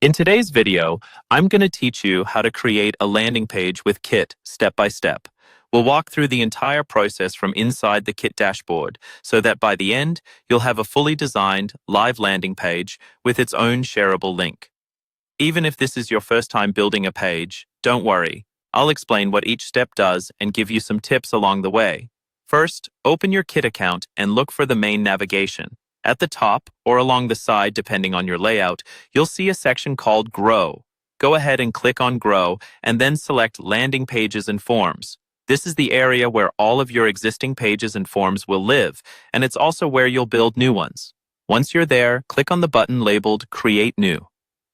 In today's video, I'm going to teach you how to create a landing page with Kit step by step. We'll walk through the entire process from inside the Kit dashboard so that by the end, you'll have a fully designed, live landing page with its own shareable link. Even if this is your first time building a page, don't worry. I'll explain what each step does and give you some tips along the way. First, open your Kit account and look for the main navigation. At the top, or along the side depending on your layout, you'll see a section called Grow. Go ahead and click on Grow and then select Landing Pages and Forms. This is the area where all of your existing pages and forms will live, and it's also where you'll build new ones. Once you're there, click on the button labeled Create New.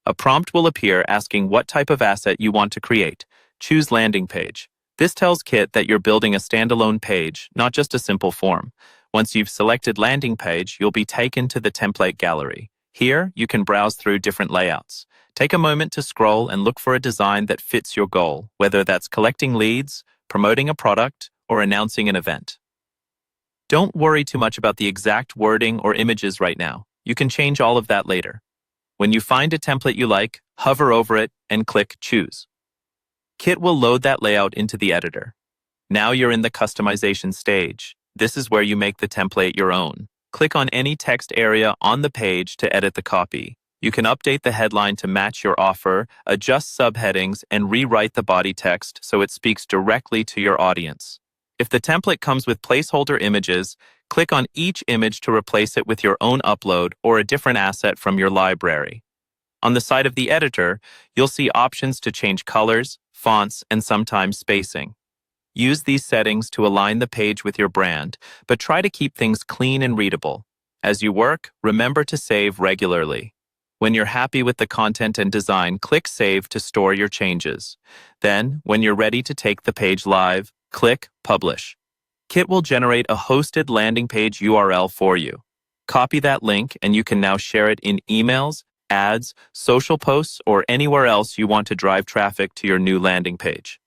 A prompt will appear asking what type of asset you want to create. Choose Landing Page. This tells Kit that you're building a standalone page, not just a simple form. Once you've selected Landing Page, you'll be taken to the template gallery. Here, you can browse through different layouts. Take a moment to scroll and look for a design that fits your goal, whether that's collecting leads, promoting a product, or announcing an event. Don't worry too much about the exact wording or images right now. You can change all of that later. When you find a template you like, hover over it and click Choose. Kit will load that layout into the editor. Now you're in the customization stage. This is where you make the template your own. Click on any text area on the page to edit the copy. You can update the headline to match your offer, adjust subheadings, and rewrite the body text so it speaks directly to your audience. If the template comes with placeholder images, click on each image to replace it with your own upload or a different asset from your library. On the side of the editor, you'll see options to change colors, fonts, and sometimes spacing. Use these settings to align the page with your brand, but try to keep things clean and readable. As you work, remember to save regularly. When you're happy with the content and design, click Save to store your changes. Then, when you're ready to take the page live, click Publish. Kit will generate a hosted landing page URL for you. Copy that link and you can now share it in emails, ads, social posts, or anywhere else you want to drive traffic to your new landing page.